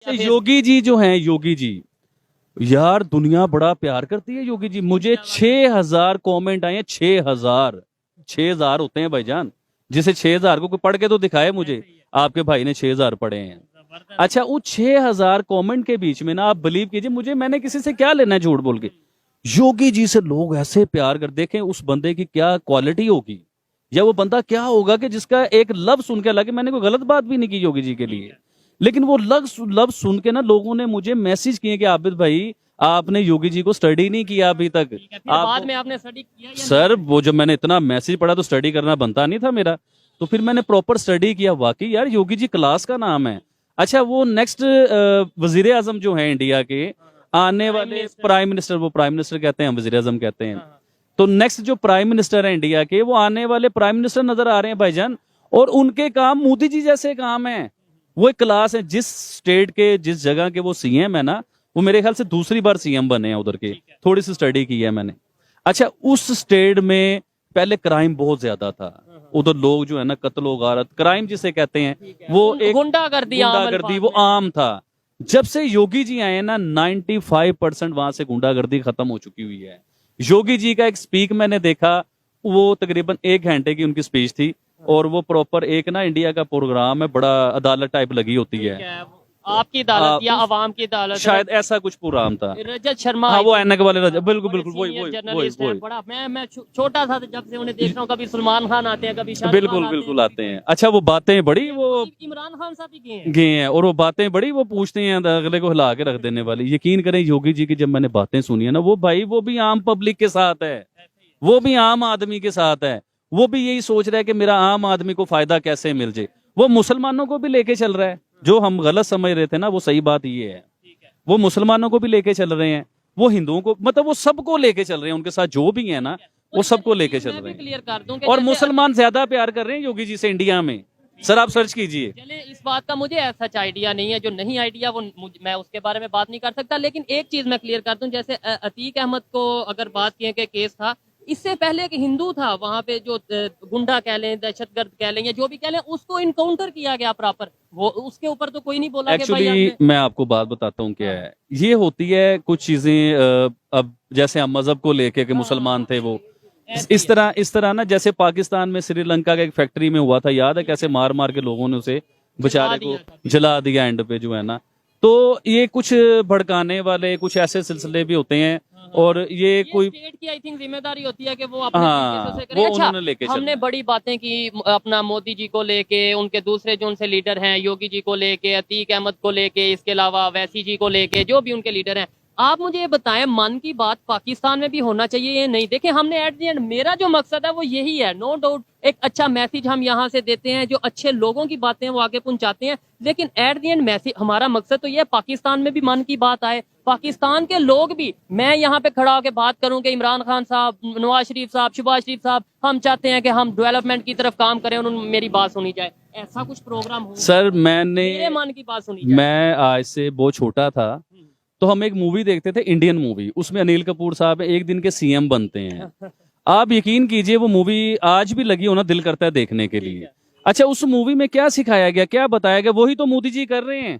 योगी जी जो हैं, योगी जी यार, दुनिया बड़ा प्यार करती है योगी जी। मुझे 6,000 कमेंट आए हैं, 6,000। 6,000 होते हैं भाईजान, जिसे 6,000 को कोई पढ़ के तो दिखाए मुझे। आपके भाई ने 6,000 पढ़े हैं। अच्छा, वो 6,000 कमेंट के बीच में ना, आप बिलीव कीजिए, मुझे, मैंने किसी से क्या लेना है झूठ बोल के। योगी जी से लोग ऐसे प्यार कर, देखें उस बंदे की क्या क्वालिटी होगी, या वो बंदा क्या होगा कि जिसका एक लफ्ज सुन के लगे, मैंने कोई गलत बात भी नहीं की योगी जी के लिए, लेकिन वो लफ्ज सुन के ना लोगों ने मुझे मैसेज किए कि आबिद भाई, आपने योगी जी को स्टडी नहीं किया अभी तक। आप बाद में आपने स्टडी किया या सर, वो जब मैंने इतना मैसेज पढ़ा तो स्टडी करना बनता नहीं था मेरा, तो फिर मैंने प्रॉपर स्टडी किया। वाकई यार, योगी जी क्लास का नाम है। अच्छा, वो नेक्स्ट वजीर आजम जो है इंडिया के आने वाले, प्राइम मिनिस्टर, वो प्राइम मिनिस्टर कहते हैं, वजीर आजम कहते हैं, तो नेक्स्ट जो प्राइम मिनिस्टर है इंडिया के, वो आने वाले प्राइम मिनिस्टर नजर आ रहे हैं भाईजान। और उनके काम मोदी जी जैसे काम है। वो एक क्लास है। जिस स्टेट के, जिस जगह के वो सीएम है ना, वो मेरे ख्याल से दूसरी बार सीएम बने हैं उधर के, थोड़ी सी स्टडी की है मैंने। अच्छा, उस स्टेट में पहले क्राइम बहुत ज्यादा था। उधर लोग जो है ना, कत्लो गारत, क्राइम जिसे कहते हैं, वो एक गुंडागर्दी वो आम था। जब से योगी जी आए ना, 95% वहां से गुंडागर्दी खत्म हो चुकी हुई है। योगी जी का एक स्पीक मैंने देखा, वो तकरीबन 1 घंटे की उनकी स्पीच थी, और वो प्रॉपर एक ना इंडिया का प्रोग्राम है, बड़ा अदालत टाइप लगी होती है। आपकी अदालत या अवाम की अदालत, शायद ऐसा कुछ प्रोग्राम था। रजत शर्मा, हाँ, वो ऐनक वाले रजत, बिल्कुल बिल्कुल वही वही जर्नलिस्ट है। वही। बड़ा मैं छोटा था जब से उन्हें देख रहा हूँ, कभी सलमान खान आते हैं, कभी शाहरुख बिल्कुल खान आते बिल्कुल आते हैं। अच्छा, वो बातें बड़ी, वो इमरान खान साहब भी गए हैं, और वो बातें बड़ी, वो पूछते हैं अगले को हिला के रख देने वाली। यकीन करें, योगी जी की जब मैंने बातें सुनी है ना, वो भाई, वो भी आम पब्लिक के साथ है, वो भी आम आदमी के साथ है। वो भी यही सोच रहा है कि मेरा आम आदमी को फायदा कैसे मिल जाए। वो मुसलमानों को भी लेके चल रहा है। जो हम गलत समझ रहे थे ना, वो सही बात ये है, वो मुसलमानों को भी लेके चल रहे हैं, वो हिंदुओं को, मतलब वो सबको लेके चल रहे हैं, उनके साथ जो भी है ना, वो सबको लेके चल रहे हैं। क्लियर कर दूं और मुसलमान ज्यादा प्यार कर रहे हैं योगी जी से इंडिया में। सर, आप सर्च कीजिए। चले, इस बात का मुझे ऐसा आइडिया नहीं है, जो नहीं आइडिया वो मैं उसके बारे में बात नहीं कर सकता। लेकिन एक चीज मैं क्लियर कर दूं, जैसे अतीक अहमद को अगर बात किए कि केस था, इससे पहले एक हिंदू था वहां पे, जो गुंडा कह लें, दहशतगर्द कह लें, या जो भी कह लें, उसको इनकाउंटर किया गया प्रॉपर। वो उसके ऊपर तो कोई नहीं बोला। एक्चुअली मैं आपको बात बताता हूँ क्या है। ये होती है कुछ चीजें, अब जैसे हम मजहब को लेके कि मुसलमान थे वो, इस तरह ना, जैसे पाकिस्तान में श्रीलंका के एक फैक्ट्री में हुआ था, याद है कैसे मार मार के लोगों ने उसे बेचारे को जला दिया एंड पे जो है ना। तो ये कुछ भड़काने वाले कुछ ऐसे सिलसिले भी होते हैं, और ये कोई स्टेट की आई थिंक जिम्मेदारी होती है कि वो अपने हाँ, तरीके से करे। वो अच्छा, उन्होंने लेके हमने बड़ी बातें की अपना मोदी जी को लेके, उनके दूसरे जो उनसे लीडर हैं, योगी जी को लेके, अतीक अहमद को लेके, इसके अलावा वैसी जी को लेके, जो भी उनके लीडर हैं। आप मुझे ये बताएं, मन की बात पाकिस्तान में भी होना चाहिए ये नहीं? देखें, हमने एट द एंड, मेरा जो मकसद है वो यही है, नो डाउट, एक अच्छा मैसेज हम यहाँ से देते हैं, जो अच्छे लोगों की बातें वो आगे पहुंचाते हैं। लेकिन एट द एंड मैसेज, हमारा मकसद तो ये है पाकिस्तान में भी मन की बात आए, पाकिस्तान के लोग भी, मैं यहाँ पे खड़ा होकर बात करूं कि इमरान खान साहब, नवाज शरीफ साहब, शहबाज शरीफ साहब, हम चाहते हैं कि हम डेवलपमेंट की तरफ काम करें, और मेरी बात सुनी जाए। ऐसा कुछ प्रोग्राम हो सर, मेरे मन की बात सुनी जाए। मैं आज से बहुत छोटा था, तो हम एक मूवी देखते थे, इंडियन मूवी। उसमें अनिल कपूर साहब एक दिन के सीएम बनते हैं। आप यकीन कीजिए, वो मूवी आज भी लगी होना दिल करता है देखने के लिए। अच्छा, उस मूवी में क्या सिखाया गया, क्या बताया गया, वही तो मोदी जी कर रहे हैं।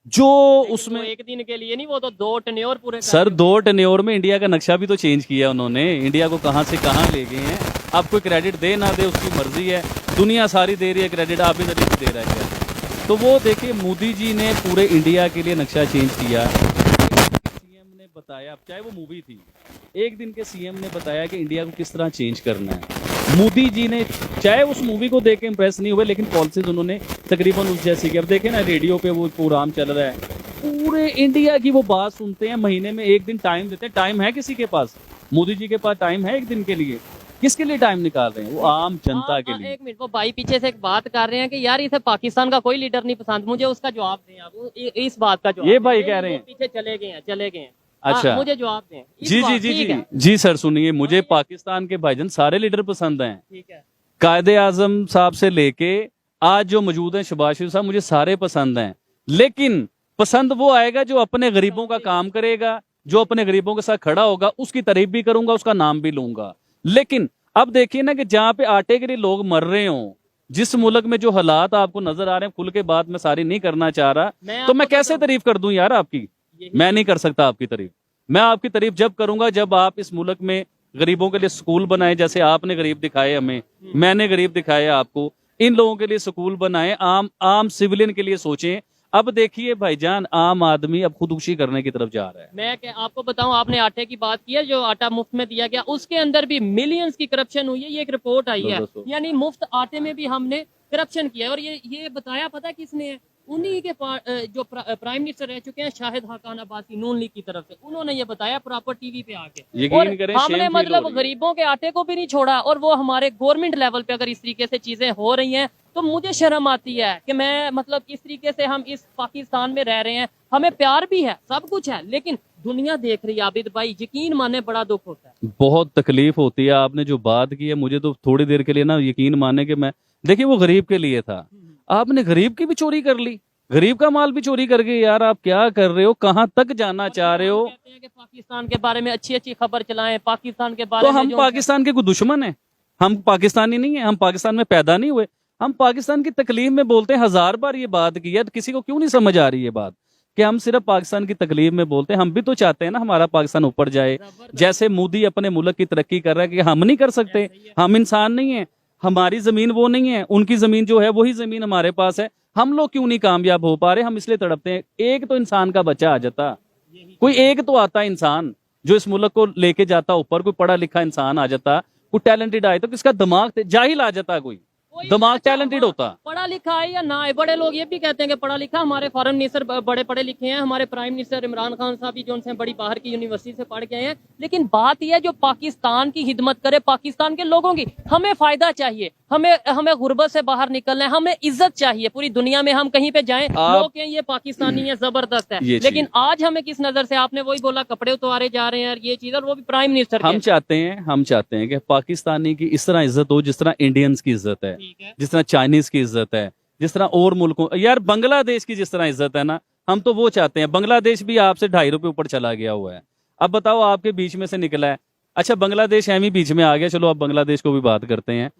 जो उसमें एक दिन के लिए नहीं, वो तो 2 टेन्योर पूरे। सर, 2 टेन्योर में इंडिया का नक्शा भी तो चेंज किया उन्होंने। इंडिया को कहां से कहां ले गए हैं। आप कोई क्रेडिट दे ना दे, उसकी मर्जी है। दुनिया सारी दे रही है क्रेडिट, आप भी दे रहा है क्या? तो वो देखिए, मोदी जी ने पूरे इंडिया के लिए नक्शा चेंज किया। सीएम ने बताया, चाहे वो मूवी थी, एक दिन के सीएम ने बताया कि इंडिया को किस तरह चेंज करना है। मोदी जी ने, चाहे उस मूवी को देख के इम्प्रेस नहीं हुए, लेकिन पॉलिसीज उन्होंने तकरीबन उस जैसी की। अब देखे ना, रेडियो पे वो प्रोग्राम चल रहा है, पूरे इंडिया की वो बात सुनते हैं। महीने में एक दिन टाइम देते हैं। टाइम है किसी के पास? मोदी जी के पास टाइम है एक दिन के लिए? किसके लिए टाइम निकाल रहे हैं? वो आम जनता के लिए। एक मिनट, वो भाई पीछे से एक बात कर रहे हैं कि यार इसे पाकिस्तान का कोई लीडर नहीं पसंद। मुझे उसका जवाब दें आप, इस बात का जवाब। ये भाई कह रहे हैं पीछे चले गए हैं। अच्छा, मुझे जवाब दें। जी जी जी जी जी सर, सुनिए, मुझे पाकिस्तान के भाईजान सारे लीडर पसंद हैं। ठीक है। कायदे आजम साहब से लेके आज जो मौजूद हैं, शहबाज शरीफ साहब, मुझे सारे पसंद हैं। लेकिन पसंद वो आएगा जो अपने गरीबों का काम करेगा, जो अपने गरीबों के साथ खड़ा होगा। उसकी तारीफ भी करूंगा, उसका नाम भी लूंगा। लेकिन अब देखिए ना, कि जहां पे आटे के लिए लोग मर रहे हों, जिस मुल्क में जो हालात आपको नजर आ रहे हैं, खुल के बात मैं सारी नहीं करना चाह रहा, तो मैं कैसे तारीफ कर दूं यार आपकी? मैं नहीं कर सकता आपकी तारीफ। मैं आपकी तारीफ जब करूंगा जब आप इस मुल्क में गरीबों के लिए स्कूल बनाए, जैसे आपने गरीब दिखाए हमें, मैंने गरीब दिखाए आपको। इन लोगों के लिए स्कूल बनाए, आम आम सिविलियन के लिए सोचें। अब देखिए भाईजान, आम आदमी अब खुदकुशी करने की तरफ जा रहा है। मैं आपको बताऊं, आपने आटे की बात की है, जो आटा मुफ्त में दिया गया उसके अंदर भी मिलियंस की करप्शन हुई है। ये एक रिपोर्ट आई है, यानी मुफ्त आटे में भी हमने करप्शन किया है। और ये बताया पता किसने है? उन्हीं के जो प्राइम मिनिस्टर रह चुके हैं, शाहिद खान अब्बासी, नून लीग की तरफ से, उन्होंने ये बताया प्रॉपर टीवी पे आके। यकीन करें, हमने मतलब गरीबों के आटे को भी नहीं छोड़ा, और वो हमारे गवर्नमेंट लेवल पे अगर इस तरीके से चीजें हो रही हैं तो मुझे शर्म आती है कि मैं मतलब इस तरीके से हम इस पाकिस्तान में रह रहे हैं, हमें प्यार भी है, सब कुछ है, लेकिन दुनिया देख रही है आबिद भाई, यकीन माने बड़ा दुख होता है, बहुत तकलीफ होती है। आपने जो बात की है, मुझे तो थोड़ी देर के लिए ना यकीन माने कि मैं, देखिए वो गरीब के लिए था, आपने गरीब की भी चोरी कर ली, गरीब का माल भी चोरी कर गए। यार आप क्या कर रहे हो? कहाँ तक जाना चाह रहे हो? कहते हैं कि पाकिस्तान के बारे में अच्छी अच्छी खबर चलाएं, पाकिस्तान के बारे तो में हम पाकिस्तान के कोई दुश्मन है? हम पाकिस्तानी नहीं है? हम पाकिस्तान में पैदा नहीं हुए? हम पाकिस्तान की तकलीफ में बोलते हैं, 1000 बार ये बात की है, किसी को क्यों नहीं समझ आ रही ये बात कि हम सिर्फ पाकिस्तान की तकलीफ में बोलते हैं? हम भी तो चाहते हैं ना हमारा पाकिस्तान ऊपर जाए, जैसे मोदी अपने मुल्क की तरक्की कर रहा है, कि हम नहीं कर सकते? हम इंसान नहीं है? हमारी जमीन वो नहीं है, उनकी जमीन जो है वही जमीन हमारे पास है। हम लोग क्यों नहीं कामयाब हो पा रहे? हम इसलिए तड़पते हैं। एक तो इंसान का बच्चा आ जाता, कोई एक तो आता इंसान जो इस मुल्क को लेके जाता ऊपर, कोई पढ़ा लिखा इंसान आ जाता, कोई टैलेंटेड आए, तो किसका दिमाग, जाहिल आ जाता, कोई दिमाग टैलेंटेड होता। पढ़ा लिखा है या ना है, बड़े लोग ये भी कहते हैं कि पढ़ा लिखा, हमारे फॉरेन मिनिस्टर बड़े पढ़े लिखे हैं, हमारे प्राइम मिनिस्टर इमरान खान साहब भी जो उनसे बड़ी बाहर की यूनिवर्सिटी से पढ़ के हैं, लेकिन बात यह है जो पाकिस्तान की खिदमत करे, पाकिस्तान के लोगों की, हमें फायदा चाहिए, हमें गुर्बत से बाहर निकलना है, हमें इज्जत चाहिए पूरी दुनिया में। हम कहीं पे जाएं, लोग कहें ये पाकिस्तानी है, जबरदस्त है, लेकिन आज हमें किस नजर से, आपने वही बोला, कपड़े उतारे जा रहे हैं ये चीज, और वो भी प्राइम मिनिस्टर। हम चाहते हैं कि पाकिस्तानी की इस तरह इज्जत हो जिस तरह इंडियंस की इज्जत है, जिस तरह चाइनीज की इज्जत है, जिस तरह और मुल्कों, यार बांग्लादेश की जिस तरह इज्जत है ना, हम तो वो चाहते हैं। बांग्लादेश भी आपसे 2.5 रुपए ऊपर चला गया हुआ है। अब बताओ, आपके बीच में से निकला है, अच्छा बांग्लादेश एम ही बीच में आ गया, चलो अब बांग्लादेश को भी बात करते हैं।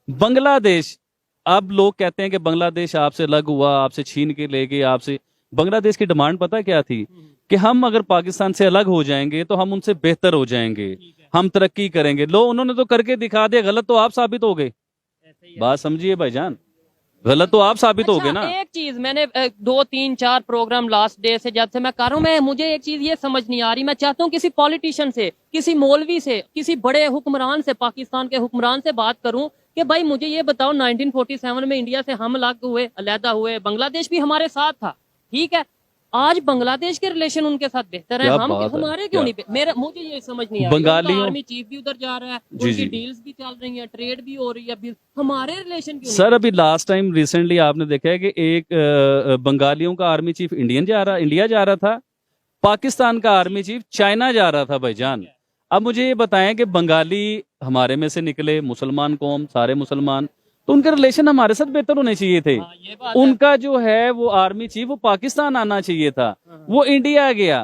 बांग्लादेश, अब लोग कहते हैं कि बांग्लादेश आपसे अलग हुआ, आपसे छीन के ले गए, आपसे। बांग्लादेश की डिमांड पता क्या थी? कि हम अगर पाकिस्तान से अलग हो जाएंगे तो हम उनसे बेहतर हो जाएंगे, हम तरक्की करेंगे। लो, उन्होंने तो करके दिखा दिया, गलत तो आप साबित हो गए। बात समझिए भाईजान, गलत तो आप साबित हो गए ना। एक चीज मैंने 2, 3, 4 प्रोग्राम लास्ट डे से जब से मैं कर रहा हूँ, मैं मुझे एक चीज ये समझ नहीं आ रही, मैं चाहता हूँ किसी पॉलिटिशियन से, किसी मौलवी से, किसी बड़े हुक्मरान से, पाकिस्तान के हुक्मरान से बात करूं कि भाई मुझे ये बताओ, 1947 में इंडिया से हम अलग हुए, अलहदा हुए, बांग्लादेश भी हमारे साथ था, ठीक है, आज बांग्लादेश के रिलेशन उनके साथ बेहतर है, हम हमारे क्यों नहीं? मुझे ये समझ नहीं आ रही। बंगालियों, आर्मी चीफ भी उधर जा रहा है, उनकी डील्स भी चल रही हैं, ट्रेड भी हो रही है, हमारे रिलेशन क्यों? सर अभी लास्ट टाइम रिसेंटली आपने देखा है कि एक बंगालियों का आर्मी चीफ इंडिया जा रहा था, पाकिस्तान का आर्मी चीफ चाइना जा रहा था भाईजान। अब मुझे ये बताएं कि बंगाली हमारे में से निकले, मुसलमान कौम, सारे मुसलमान, तो उनके रिलेशन हमारे साथ बेहतर होने चाहिए थे। उनका जो है वो आर्मी चीफ, वो पाकिस्तान आना चाहिए था, वो इंडिया गया।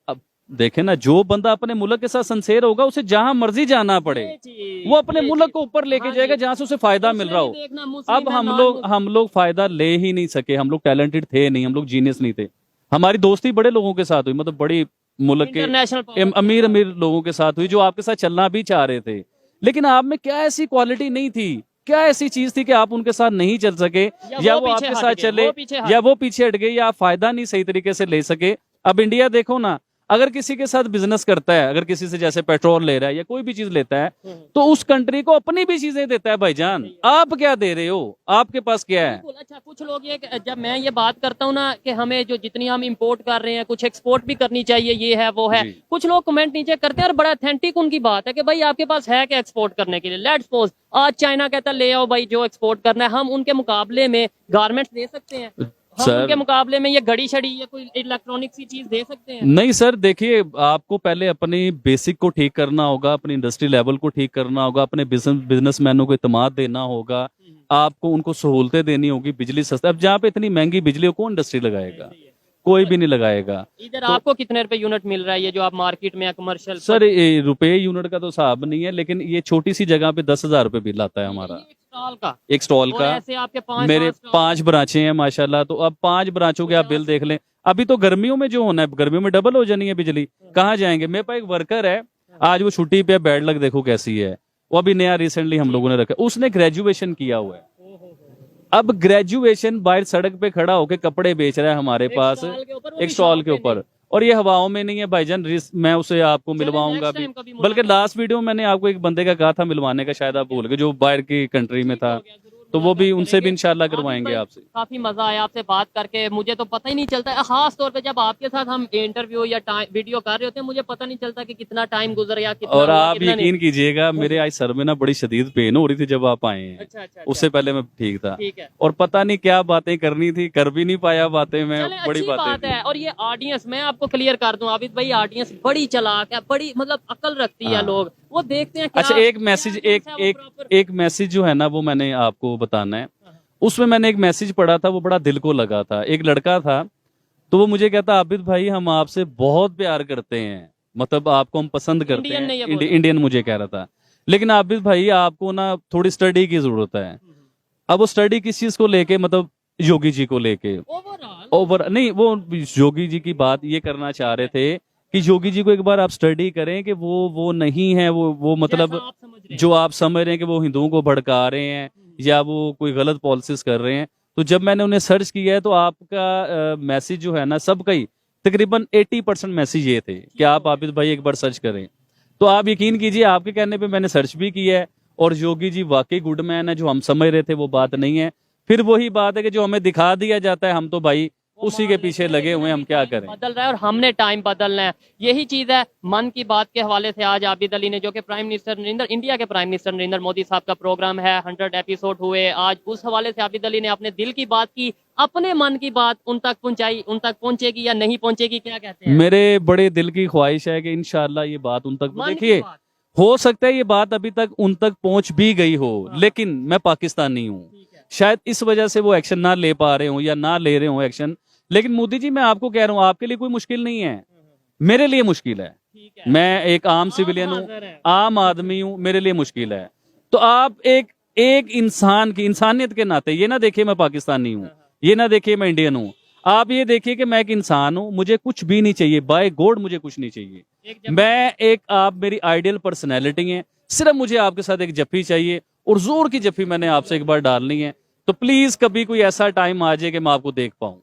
अब देखे ना, जो बंदा अपने मुल्क के साथ संसेर होगा उसे जहां मर्जी जाना पड़े, वो अपने मुल्क को ऊपर लेके जाएगा जहां से उसे फायदा मिल रहा हो। अब हम लोग फायदा ले ही नहीं सके, हम लोग टैलेंटेड थे नहीं, हम लोग जीनियस नहीं थे। हमारी दोस्ती बड़े लोगों के साथ हुई, मतलब बड़ी मुल्क के अमीर लोगों के साथ हुई, जो आपके साथ चलना भी चाह रहे थे, लेकिन आप में क्या ऐसी क्वालिटी नहीं थी, क्या ऐसी चीज थी कि आप उनके साथ नहीं चल सके, या वो आपके साथ चले, या वो पीछे हट गए, या आप फायदा नहीं सही तरीके से ले सके। अब इंडिया देखो ना, अगर किसी के साथ बिजनेस करता है, अगर किसी से जैसे पेट्रोल ले रहा है या कोई भी चीज लेता है, तो उस कंट्री को अपनी भी चीजें देता है भाईजान। आप क्या दे रहे हो? आपके पास क्या है? अच्छा, कुछ लोग ये, जब मैं ये बात करता हूँ ना कि हमें जो जितनी हम इंपोर्ट कर रहे हैं, कुछ एक्सपोर्ट भी करनी चाहिए, ये है वो है, कुछ लोग कमेंट नीचे करते हैं और बड़ा अथेंटिक उनकी बात है कि भाई आपके पास है क्या एक्सपोर्ट करने के लिए? लेट्स सपोज आज चाइना कहता ले आओ भाई जो एक्सपोर्ट करना है, हम उनके मुकाबले में गारमेंट्स दे सकते हैं, हम उनके मुकाबले में ये घड़ी छड़ी या कोई इलेक्ट्रॉनिक सी चीज दे सकते हैं? नहीं सर, देखिए आपको पहले अपनी बेसिक को ठीक करना होगा, अपनी इंडस्ट्री लेवल को ठीक करना होगा, अपने बिजनेसमैनों को इत्मीनान देना होगा, आपको उनको सहूलतें देनी होगी, बिजली सस्ता। अब जहाँ पे इतनी महंगी बिजली हो, कौन इंडस्ट्री लगाएगा? कोई भी नहीं लगाएगा। इधर आपको कितने रुपए यूनिट मिल रहा है ये जो आप मार्केट में कमर्शियल? सर रुपए यूनिट का तो हिसाब नहीं है, लेकिन ये छोटी सी जगह पे 10,000 रुपए बिल आता है हमारा। स्टॉल का एक स्टॉल और का। ऐसे आपके 5 मेरे 5 ब्रांचें हैं माशाल्लाह। तो अब 5 ब्रांचों के आप बिल देख लें। अभी तो गर्मियों में जो होना है, गर्मियों में डबल हो जानी है बिजली, कहाँ जाएंगे। मेरे पास एक वर्कर है, आज वो छुट्टी पे, बैड लक देखो कैसी है। वो अभी नया रिसेंटली हम लोगों ने रखा, उसने ग्रेजुएशन किया हुआ है। अब ग्रेजुएशन बाहर सड़क पे खड़ा होके कपड़े बेच रहा है हमारे पास, एक स्टॉल के ऊपर, और ये हवाओं में नहीं है भाईजान। मैं उसे आपको मिलवाऊंगा भी, बल्कि लास्ट वीडियो में मैंने आपको एक बंदे का कहा था मिलवाने का, शायद आप भूल गए, जो बाहर की कंट्री में था। तो वो भी, उनसे भी इंशाल्लाह करवाएंगे आपसे। काफी मजा आया आपसे बात करके, मुझे तो पता ही नहीं चलता, खास तौर पे जब आपके साथ हम इंटरव्यू या वीडियो कर रहे होते हैं, मुझे पता नहीं चलता कि कितना टाइम गुजर गया, कितना और हुआ, आप कितना नहीं। यकीन कीजिएगा, मेरे आज सर में ना बड़ी शदीद पेन हो रही थी जब आप आए हैं। अच्छा, उससे पहले मैं ठीक था, ठीक है। और पता नहीं क्या बातें करनी थी, कर भी नहीं पाया बातें मैं, चले, बड़ी अच्छी बातें बात थी। है। और ये ऑडियंस, मैं आपको क्लियर कर दूं आबिद भाई, ऑडियंस बड़ी चालाक है, बड़ी मतलब अकल रखती है। हाँ। लोग वो देखते हैं क्या, अच्छा, एक मैसेज, एक मैसेज जो है ना, वो मैंने आपको बताना है। उसमें मैंने एक मैसेज पढ़ा था, वो बड़ा दिल को लगा था। एक लड़का था, तो वो मुझे कहता, आबिद भाई हम आपसे बहुत प्यार करते हैं, मतलब आपको हम पसंद करते इंडियन ने ये हैं। बोला। इंडियन मुझे कह रहा था, लेकिन आबिद भाई आपको ना थोड़ी स्टडी की जरूरत है। अब वो स्टडी किस चीज को लेके, मतलब योगी जी को लेके, ओवर नहीं, वो योगी जी की बात ये करना चाह रहे थे कि योगी जी को एक बार आप स्टडी करें कि वो नहीं है, वो मतलब जो आप समझ रहे हैं कि वो हिंदुओं को भड़का रहे हैं या वो कोई गलत पॉलिसीज कर रहे हैं। तो जब मैंने उन्हें सर्च किया है, तो आपका मैसेज जो है ना, सबका ही तकरीबन 80% मैसेज ये थे कि आप आबिद भाई एक बार सर्च करें। तो आप यकीन कीजिए, आपके कहने पे मैंने सर्च भी किया है, और योगी जी वाकई गुड मैन है। जो हम समझ रहे थे वो बात नहीं है। फिर वही बात है कि जो हमें दिखा दिया जाता है, हम तो भाई उसी के पीछे लगे हुए हैं, हम क्या करें। बदल रहा है और हमने टाइम बदलना है, यही चीज है। मन की बात के हवाले से आज आबिद अली ने, जो कि प्राइम मिनिस्टर नरेंद्र, इंडिया के प्राइम मिनिस्टर नरेंद्र मोदी साहब का प्रोग्राम है, 100 एपिसोड हुए आज, उस हवाले से आबिद अली ने अपने दिल की बात की, अपने मन की बात उन तक पहुंचाई। उन तक पहुंचेगी या नहीं पहुंचेगी, क्या कहते हैं? मेरे बड़े दिल की ख्वाहिश है कि इंशाल्लाह ये बात उन तक, मन की देखिए बात। हो सकता है ये बात अभी तक उन तक पहुंच भी गई हो, लेकिन मैं पाकिस्तानी हूँ, शायद इस वजह से वो एक्शन ना ले पा रहे हो या ना ले रहे हो एक्शन। लेकिन मोदी जी, मैं आपको कह रहा हूँ, आपके लिए कोई मुश्किल नहीं है, मेरे लिए मुश्किल है। मैं एक आम सिविलियन हूँ, आम आदमी हूँ, मेरे लिए मुश्किल है। तो आप एक इंसान की इंसानियत के नाते ये ना देखिए मैं पाकिस्तानी हूँ, ये ना देखिए मैं इंडियन हूँ, आप ये देखिए कि मैं एक इंसान हूँ, मुझे कुछ भी नहीं चाहिए, बाय गॉड मुझे कुछ नहीं चाहिए। मैं एक, आप मेरी आइडियल पर्सनैलिटी है, सिर्फ मुझे आपके साथ एक जफ्फी चाहिए, और जोर की जफ्फी मैंने आपसे एक बार डालनी है। तो प्लीज कभी कोई ऐसा टाइम आ जाए कि मैं आपको देख पाऊं।